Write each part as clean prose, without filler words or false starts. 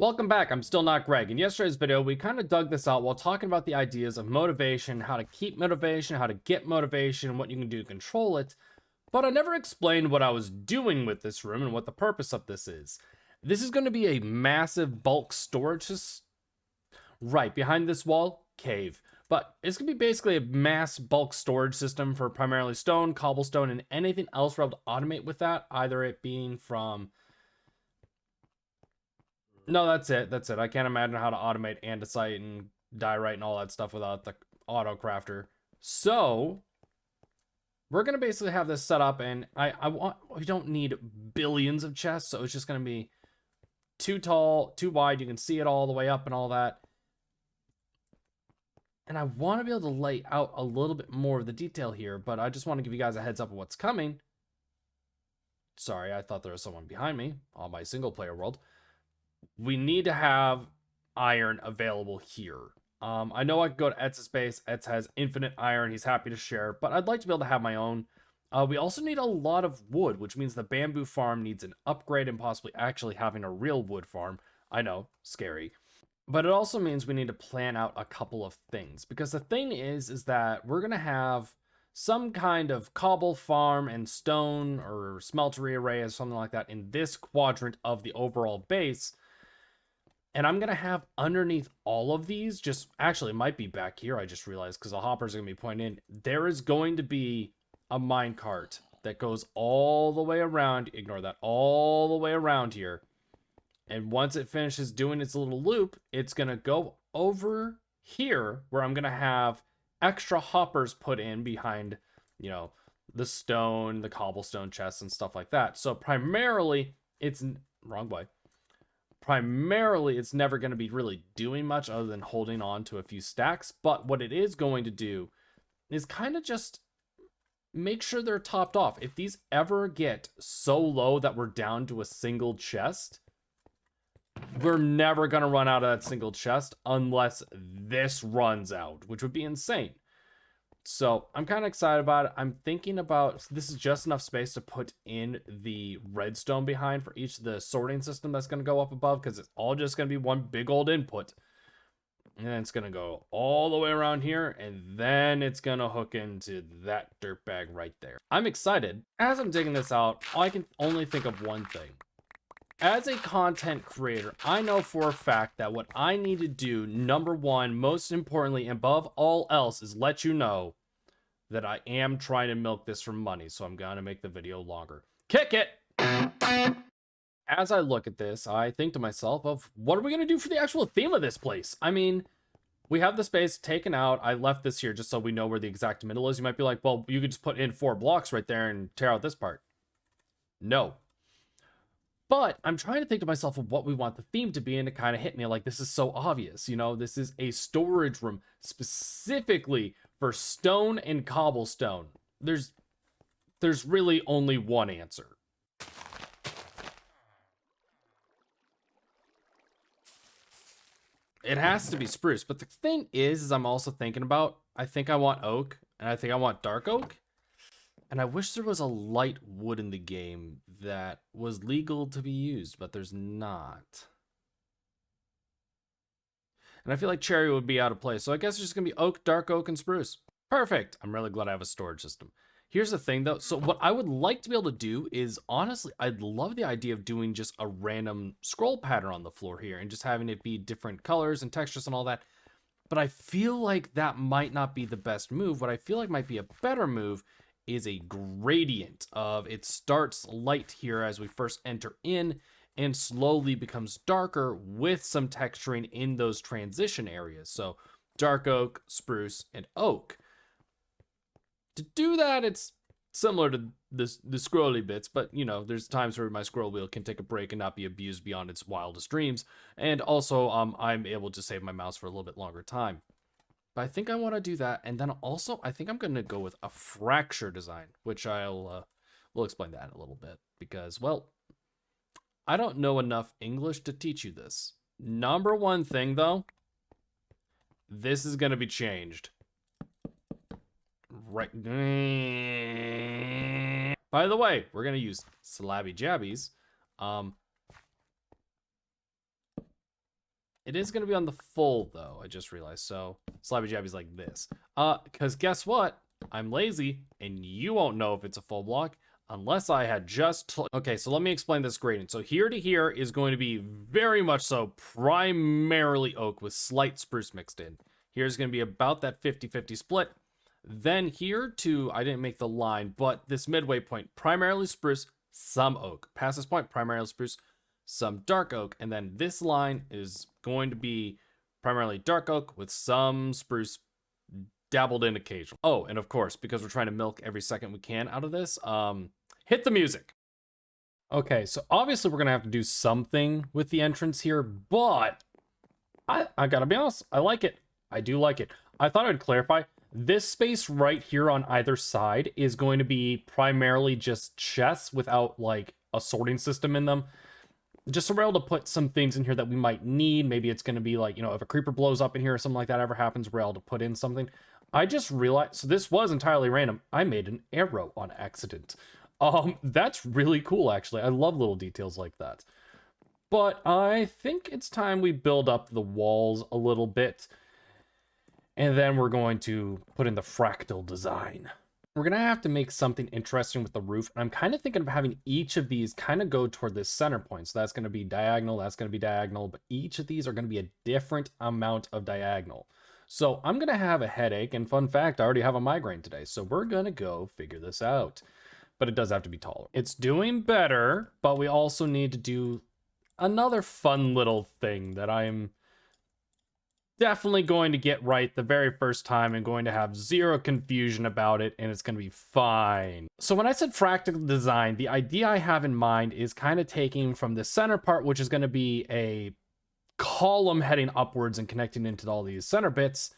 Welcome back, I'm still not Greg. In yesterday's video, we kind of dug this out while talking about the ideas of motivation, how to keep motivation, how to get motivation, and what you can do to control it. But I never explained what I was doing with this room and what the purpose of this is. This is going to be a massive bulk storage system. Right, behind this wall, cave. But it's going to be basically a mass bulk storage system for primarily stone, cobblestone, and anything else we're able to automate with that. Either it being from... No, that's it. That's it. I can't imagine how to automate andesite and diorite and all that stuff without the auto crafter. So we're going to basically have this set up, and we don't need billions of chests. So it's just going to be too tall, too wide. You can see it all the way up and all that. And I want to be able to lay out a little bit more of the detail here, but I just want to give you guys a heads up of what's coming. Sorry, I thought there was someone behind me on my single player world. We need to have iron available here. I know I can go to Etz's base. Etz has infinite iron. He's happy to share, but I'd like to be able to have my own. We also need a lot of wood, which means the bamboo farm needs an upgrade and possibly actually having a real wood farm. I know, scary. But it also means we need to plan out a couple of things, because the thing is that we're going to have some kind of cobble farm and stone or smeltery array or something like that in this quadrant of the overall base. And I'm going to have underneath all of these, just actually it might be back here, I just realized, because the hoppers are going to be pointing in. There is going to be a minecart that goes all the way around, ignore that, all the way around here. And once it finishes doing its little loop, it's going to go over here where I'm going to have extra hoppers put in behind, you know, the stone, the cobblestone chests and stuff like that. So primarily, it's wrong way. Primarily, it's never going to be really doing much other than holding on to a few stacks. But what it is going to do is kind of just make sure they're topped off. If these ever get so low that we're down to a single chest, we're never going to run out of that single chest unless this runs out, which would be insane. So I'm kind of excited about it. I'm thinking about, this is just enough space to put in the redstone behind for each of the sorting system that's going to go up above, because it's all just going to be one big old input. And then it's going to go all the way around here, and then it's going to hook into that dirt bag right there. I'm excited. As I'm digging this out, I can only think of one thing. As a content creator, I know for a fact that what I need to do, number one, most importantly, above all else, is let you know that I am trying to milk this for money, so I'm gonna make the video longer. Kick it! As I look at this, I think to myself of, what are we gonna do for the actual theme of this place? I mean, we have the space taken out. I left this here just so we know where the exact middle is. You might be like, well, you could just put in 4 blocks right there and tear out this part. No. But I'm trying to think to myself of what we want the theme to be, and it kind of hit me like, this is so obvious. You know, this is a storage room specifically for stone and cobblestone. There's really only one answer. It has to be spruce. But the thing is I'm also thinking about, I think I want oak, and I think I want dark oak. And I wish there was a light wood in the game that was legal to be used, but there's not. And I feel like cherry would be out of place. So I guess it's just going to be oak, dark oak, and spruce. Perfect. I'm really glad I have a storage system. Here's the thing, though. So what I would like to be able to do is, honestly, I'd love the idea of doing just a random scroll pattern on the floor here and just having it be different colors and textures and all that. But I feel like that might not be the best move. What I feel like might be a better move is a gradient of, it starts light here as we first enter in and slowly becomes darker with some texturing in those transition areas. So dark oak, spruce, and oak. To do that, it's similar to the scrolly bits, but you know, there's times where my scroll wheel can take a break and not be abused beyond its wildest dreams. And also, I'm able to save my mouse for a little bit longer time. But I think I want to do that, and then also I think I'm going to go with a fracture design, which we'll explain that in a little bit, because, well, I don't know enough English to teach you this. Number one thing, though, this is going to be changed. Right. By the way, we're going to use slabby jabbies. It is going to be on the full, though, I just realized. So Slabby Jabby's like this. Because guess what? I'm lazy, and you won't know if it's a full block unless I had just... Okay, so let me explain this gradient. So here to here is going to be very much so primarily oak with slight spruce mixed in. Here's going to be about that 50-50 split. Then here to, I didn't make the line, but this midway point, primarily spruce, some oak. Past this point, primarily spruce, some dark oak. And then this line is going to be primarily dark oak with some spruce dabbled in occasionally. Oh, and of course, because we're trying to milk every second we can out of this, hit the music. Okay, so obviously we're gonna have to do something with the entrance here, but I gotta be honest, I like it. I do like it. I thought I'd clarify. This space right here on either side is going to be primarily just chests without like a sorting system in them. Just so we're able to put some things in here that we might need. Maybe it's going to be like, you know, if a creeper blows up in here or something like that ever happens, we're able to put in something. I just realized, so this was entirely random. I made an arrow on accident. That's really cool, actually. I love little details like that. But I think it's time we build up the walls a little bit. And then we're going to put in the fractal design. We're going to have to make something interesting with the roof. And I'm kind of thinking of having each of these kind of go toward this center point. So that's going to be diagonal, that's going to be diagonal, but each of these are going to be a different amount of diagonal. So I'm going to have a headache, and fun fact, I already have a migraine today. So we're going to go figure this out. But it does have to be taller. It's doing better, but we also need to do another fun little thing that I'm definitely going to get right the very first time and going to have zero confusion about it, and it's going to be fine. So when I said fractal design, the idea I have in mind is kind of taking from the center part, which is going to be a column heading upwards and connecting into all these center bits,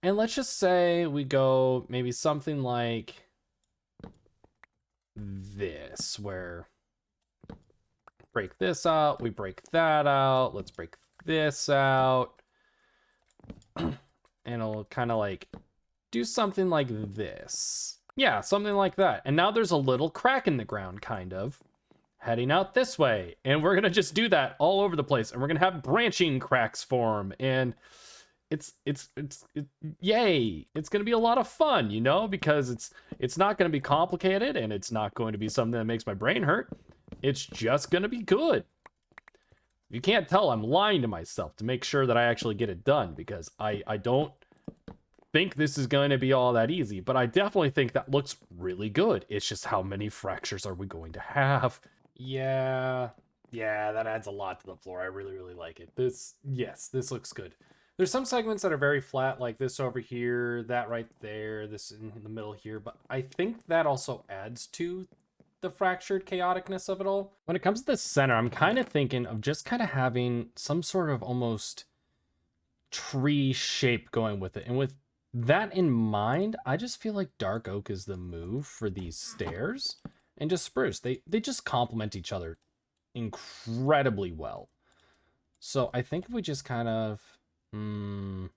and let's just say we go maybe something like this, where break this out, we break that out, let's break this out. And it'll kind of like do something like this. Yeah, something like that. And now there's a little crack in the ground, kind of, heading out this way. And we're going to just do that all over the place. And we're going to have branching cracks form. And yay. It's going to be a lot of fun, you know, because it's not going to be complicated, and it's not going to be something that makes my brain hurt. It's just going to be good. You can't tell, I'm lying to myself to make sure that I actually get it done, because I don't think this is going to be all that easy, but I definitely think that looks really good. It's just how many fractures are we going to have? Yeah, that adds a lot to the floor. I really, really like it. This looks good. There's some segments that are very flat, like this over here, that right there, this in the middle here, but I think that also adds to the fractured chaoticness of it all. When it comes to the center, I'm kind of thinking of just kind of having some sort of almost tree shape going with it. And with that in mind, I just feel like dark oak is the move for these stairs, and just spruce. They just complement each other incredibly well. So I think if we just kind of, we're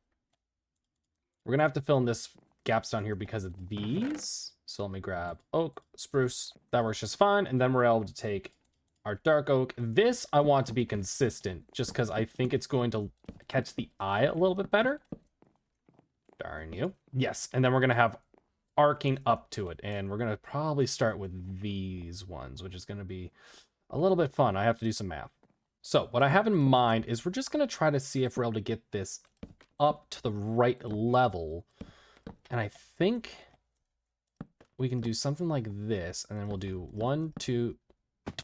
gonna have to fill in this gaps down here because of these. So let me grab oak, spruce, that works just fine. And then we're able to take our dark oak. This I want to be consistent, just because I think it's going to catch the eye a little bit better. Darn you. Yes, and then we're going to have arcing up to it. And we're going to probably start with these ones, which is going to be a little bit fun. I have to do some math. So what I have in mind is we're just going to try to see if we're able to get this up to the right level. And I think we can do something like this, and then we'll do 1, 2.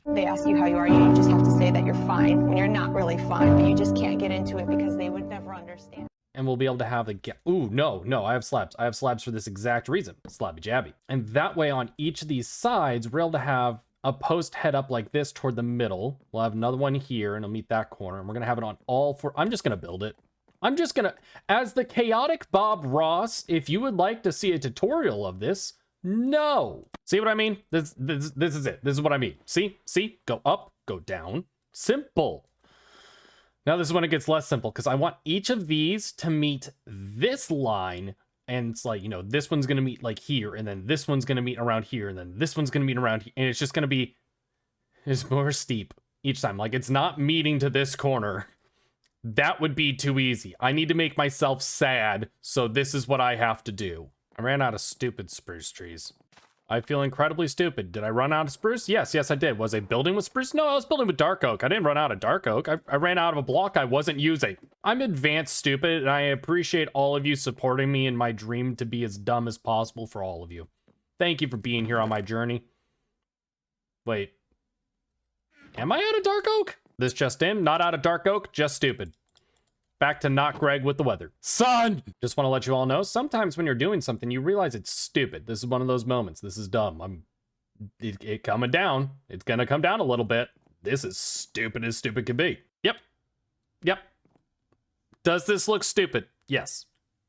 They ask you how you are, you just have to say that you're fine when you're not really fine, but you just can't get into it because they would never understand. And we'll be able to have the ooh, no, I have slabs. I have slabs for this exact reason. Slabby jabby. And that way on each of these sides, we're able to have a post head up like this toward the middle. We'll have another one here, and it'll meet that corner. And we're gonna have it on all four. I'm just gonna build it. I'm just gonna, as the chaotic Bob Ross, if you would like to see a tutorial of this, no. See what I mean? This is it. This is what I mean. See? Go up, go down. Simple. Now this is when it gets less simple, because I want each of these to meet this line, and it's like, you know, this one's going to meet like here, and then this one's going to meet around here, and then this one's going to meet around here, and it's just going to be, it's more steep each time. Like, it's not meeting to this corner That would be too easy. I need to make myself sad, so this is what I have to do. I ran out of stupid spruce trees. I feel incredibly stupid. Did I run out of spruce? Yes, I did. Was I building with spruce? No, I was building with dark oak. I didn't run out of dark oak. I ran out of a block I wasn't using. I'm advanced stupid, and I appreciate all of you supporting me in my dream to be as dumb as possible for all of you. Thank you for being here on my journey. Wait. Am I out of dark oak? This just in, not out of dark oak, just stupid. Back to not Greg with the weather. Son! Just want to let you all know, sometimes when you're doing something, you realize it's stupid. This is one of those moments. This is dumb. It coming down. It's gonna come down a little bit. This is stupid as stupid can be. Yep. Does this look stupid? Yes.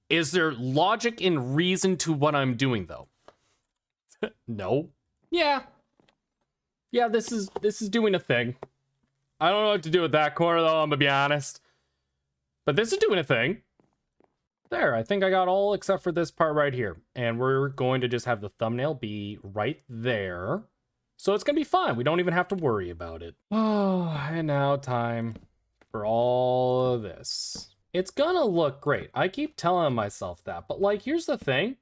Is there logic and reason to what I'm doing, though? No. Yeah, this is doing a thing. I don't know what to do with that corner, though, I'm gonna be honest. But this is doing a thing. There, I think I got all except for this part right here. And we're going to just have the thumbnail be right there. So it's gonna be fine. We don't even have to worry about it. Oh, and now time for all of this. It's gonna look great. I keep telling myself that, but like, here's the thing.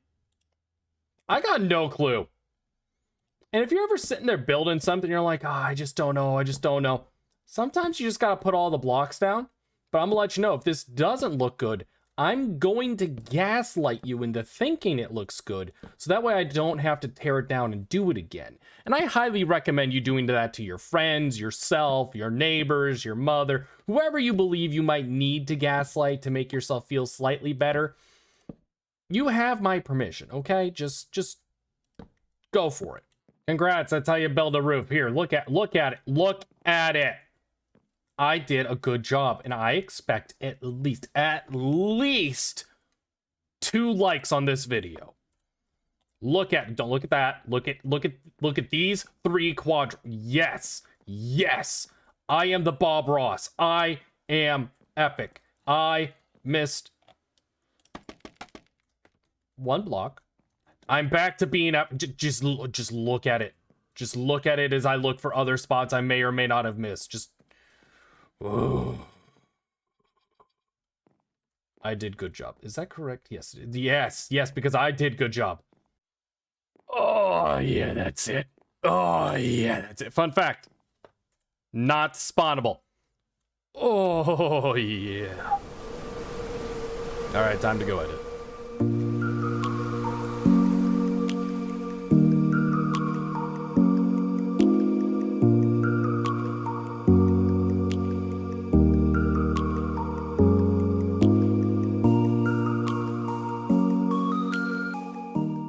I got no clue. And if you're ever sitting there building something, you're like, oh, I just don't know. Sometimes you just gotta put all the blocks down. But I'm gonna let you know, if this doesn't look good, I'm going to gaslight you into thinking it looks good, so that way I don't have to tear it down and do it again. And I highly recommend you doing that to your friends, yourself, your neighbors, your mother, whoever you believe you might need to gaslight to make yourself feel slightly better. You have my permission, okay? Just go for it. Congrats, that's how you build a roof. Here, look at it. I did a good job, and I expect at least 2 likes on this video. Don't look at that. Look at these 3 quadrants. Yes. I am the Bob Ross. I am epic. I missed 1 block. I'm back to being up. Just look at it. Just look at it as I look for other spots I may or may not have missed. Oh. I did good job. Is that correct? Yes. Yes, because I did good job. Oh, yeah, that's it. Oh, yeah, that's it. Fun fact. Not spawnable. Oh, yeah. All right, time to go edit.